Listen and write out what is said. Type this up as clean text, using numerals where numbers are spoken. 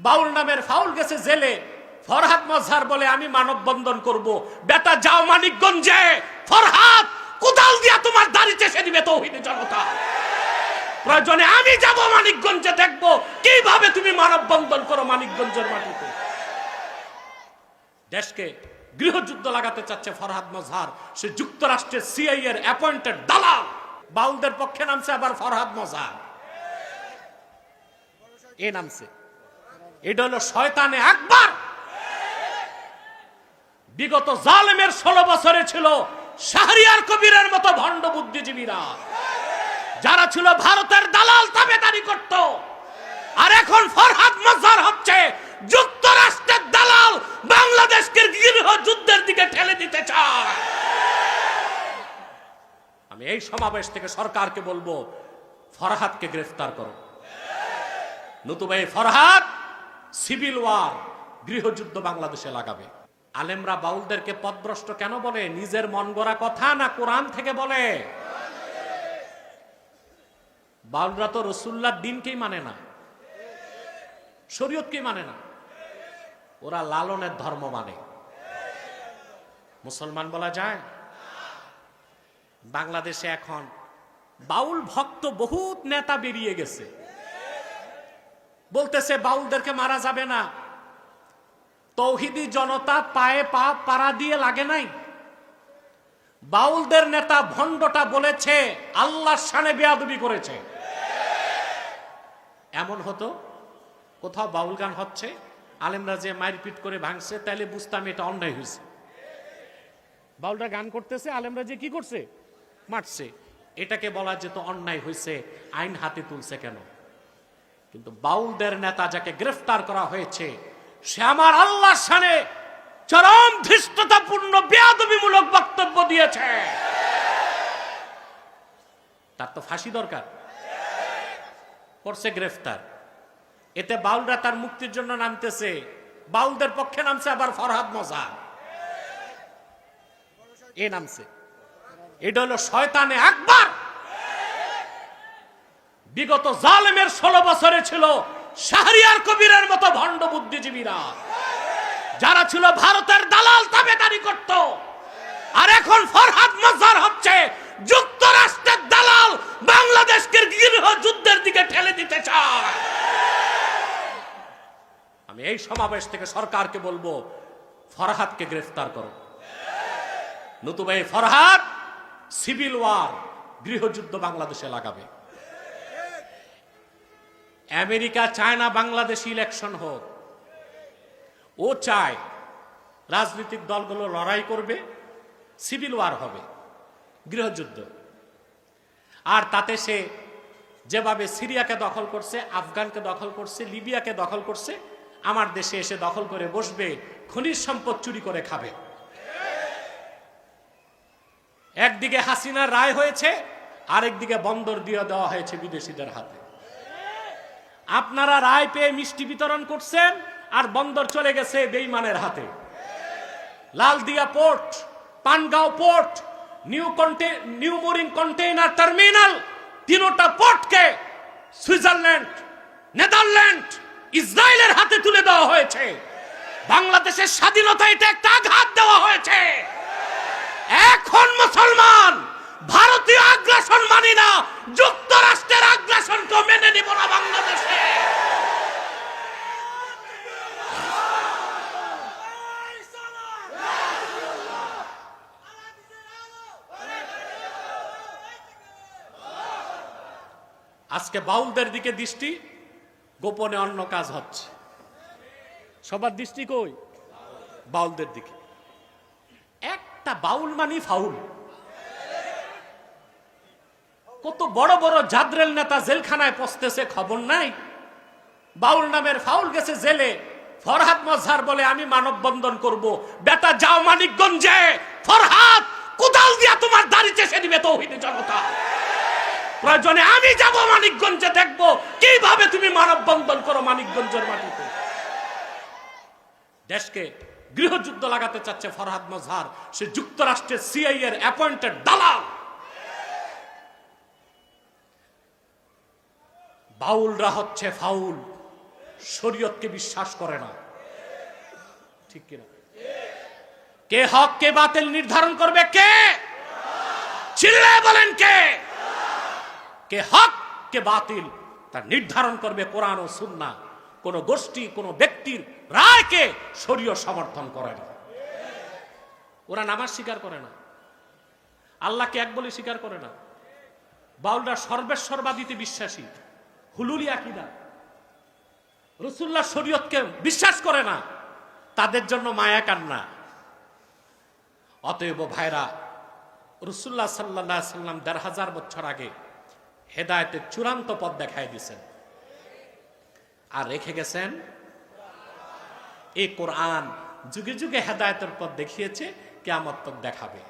বাউল নামের ফাউল গেছে জেলে, ফরহাদ মজহার বলে আমি মানববন্ধন করব। বেটা যাও মানিকগঞ্জে, ফরহাদ কোদাল দিয়া তোমার দাড়ি চেষে দিবে তৌহিদি জনতা। প্রয়োজনে আমি যাব মানিকগঞ্জে, দেখবো কিভাবে তুমি মানববন্ধন করো মানিকগঞ্জের মাটিতে। দেশকে গৃহযুদ্ধ লাগাতে চাচ্ছে ফরহাদ মজহার, সে যুক্তরাষ্ট্রের সিআইএ এর অ্যাপয়েন্টেড দালাল। বাউলদের পক্ষে নামছে আবার ফরহাদ মজহার, এ নামছে। এটা হলো শয়তানে আকবার। বিগত জালেমের 16 বছরে ছিল শাহরিয়ার কবিরের মতো ভণ্ড বুদ্ধিজীবীরা, যারা ছিল ভারতের দালাল তাবেদারি করত। আর এখন ফরহাদ মজহার হচ্ছে যুক্তরাষ্ট্রের দালাল, বাংলাদেশকে গৃহ যুদ্ধের দিকে ঠেলে দিতে চায়। আমি এই সমাবেশ থেকে সরকারকে বলবো, ফরহাদকে গ্রেফতার করো, নতুবা এই ফরহাদ সিভিল ওয়ার, গৃহযুদ্ধ বাংলাদেশে লাগাবে। আলেমরা বাউলদেরকে পথভ্রষ্ট কেন বলে? নিজের মন গড়া কথা না কোরআন থেকে বলে? বাউলরা তো রাসূলুল্লাহর দ্বীনকেই মানে না, শরীয়তকেই মানে না, ওরা লালনের ধর্ম মানে। মুসলমান বলা যায়? বাংলাদেশে এখন বাউল ভক্ত বহুত নেতা বেরিয়ে গেছে, বলতেছে বাউলদেরকে মারা যাবে না। তৌহিদি জনতা পায়ে পা পাড়া দিয়ে লাগে নাই। বাউলদের নেতা ভণ্ডটা বলেছে আল্লাহর শানে বেয়াদবি করেছে। এমন হতো কোথাও বাউল গান হচ্ছে, আলেমরা যে মারপিট করে ভাঙছে, তাইলে বুঝতাম এটা অন্যায় হয়েছে। বাউলরা গান করতেছে, আলেমরা যে কি করছে, মারছে, এটাকে বলা যেত অন্যায় হয়েছে, আইন হাতে তুলছে কেন? কিন্তু বাউলদের নেতা যাকে গ্রেফতার করা হয়েছে, সে আমার আল্লাহর শানে চরম ধৃষ্টতাপূর্ণ বেয়াদবিমূলক বক্তব্য দিয়েছে। তার তো ফাঁসি দরকার, করছে গ্রেফতার। এতে বাউলরা তার মুক্তির জন্য নামতেছে, বাউলদের পক্ষে নামছে আবার ফরহাদ মজহার, এ নামছে। এটা হলো শয়তানে আকবার। বিগত জালেমের 16 বছরে ছিল শাহরিয়ার কবিরের মতো ভণ্ড বুদ্ধিজীবীরা, যারা ছিল ভারতের দালাল তাবেদারি করত। আর এখন ফরহাদ মজহার হচ্ছে যুক্তরাষ্ট্রের দালাল, বাংলাদেশকে গৃহ যুদ্ধের দিকে ঠেলে দিতে চায়। আমি এই সমাবেশ থেকে সরকারকে বলবো, ফরহাদকে গ্রেফতার করো, নতুবা এই ফরহাদ সিভিল ওয়ার, গৃহযুদ্ধ বাংলাদেশে লাগাবে। আমেরিকা চায় না বাংলাদেশে ইলেকশন হোক, ও চায় রাজনৈতিক দলগুলো লড়াই করবে, সিভিল ওয়ার হবে, গৃহযুদ্ধ। আর তাতে সে যেভাবে সিরিয়াকে দখল করছে, আফগানকে দখল করছে, লিবিয়াকে দখল করছে, আমার দেশে এসে দখল করে বসবে, খনিজ সম্পদ চুরি করে খাবে। একদিকে হাসিনার রায় হয়েছে, আরেকদিকে বন্দর দিয়ে দেওয়া হয়েছে বিদেশিদের হাতে। আপনারা রায় পেয়ে মিষ্টি বিতরণ করছেন, আর বন্দর চলে গেছে বেঈমানের হাতে। Laldia port, Pangaon port, new mooring container terminal, তিনটা পোর্টকে সুইজারল্যান্ড, নেদারল্যান্ড, ইসরায়েলের হাতে তুলে দেওয়া হয়েছে। বাংলাদেশের স্বাধীনতা এটা একটা আঘাত দেওয়া হয়েছে। এখন মুসলমান ভারতীয় আগ্রাসন মানি না, যুক্তরাষ্ট্রের আগ্রাসনকে মেনে নিব না বাংলাদেশে। আজকে বাউলদের দিকে দৃষ্টি, গোপনে অন্য কাজ হচ্ছে। সবার দৃষ্টি কই? বাউলদের দিকে। একটা বাউল মানি ফাউল। কত বড় বড় জাদরেল নেতা জেলখানায় পচতেছে, খবর নাই? বাউল নামের ফাউল গেছে জেলে, ফরহাদ মজহার বলে আমি মানববন্ধন করব। বেটা যাও মানিকগঞ্জে, ফরহাদ কোদাল দিয়া তোমার দাড়ি চেষে দিবে তৌহিদি জনতা। প্রয়োজনে আমি যাব মানিকগঞ্জে, দেখবো কিভাবে তুমি মানববন্ধন করো মানিকগঞ্জের মাটিতে। দেশকে গৃহযুদ্ধ লাগাতে চাচ্ছে ফরহাদ মজহার, সে যুক্তরাষ্ট্রের সিআইএ এর অ্যাপয়েন্টেড দালাল। বাউলরা হচ্ছে ফাউল, শরীয়তকে বিশ্বাস করে না। ঠিক কিনা? কে হক কে বাতিল নির্ধারণ করবে? কে? চিল্লায় বলেন কে? কে হক কে বাতিল তা নির্ধারণ করবে কোরআন ও সুন্নাহ। কোন গোষ্ঠী কোন ব্যক্তির রায়কে শরীয়ত সমর্থন করে না। ওরা নামাজ স্বীকার করে না, আল্লাহকে এক বলে স্বীকার করে না। বাউলরা সর্বেশ্বরবাদীতে বিশ্বাসী, হুলুলি আকীদা, রাসূলুল্লাহ শরীয়তকে বিশ্বাস করে না, তাদের জন্য মায়া কান্না। অতএব ভাইরা, রাসূলুল্লাহ সাল্লাল্লাহু আলাইহি সাল্লাম ১৫০০ বছর আগে হেদায়েতের চূড়ান্ত পথ দেখায় দিয়েছেন আর রেখে গেছেন এই কোরআন। যুগে যুগে হেদায়েতের পথ দেখিয়েছে, কিয়ামত তক দেখাবে।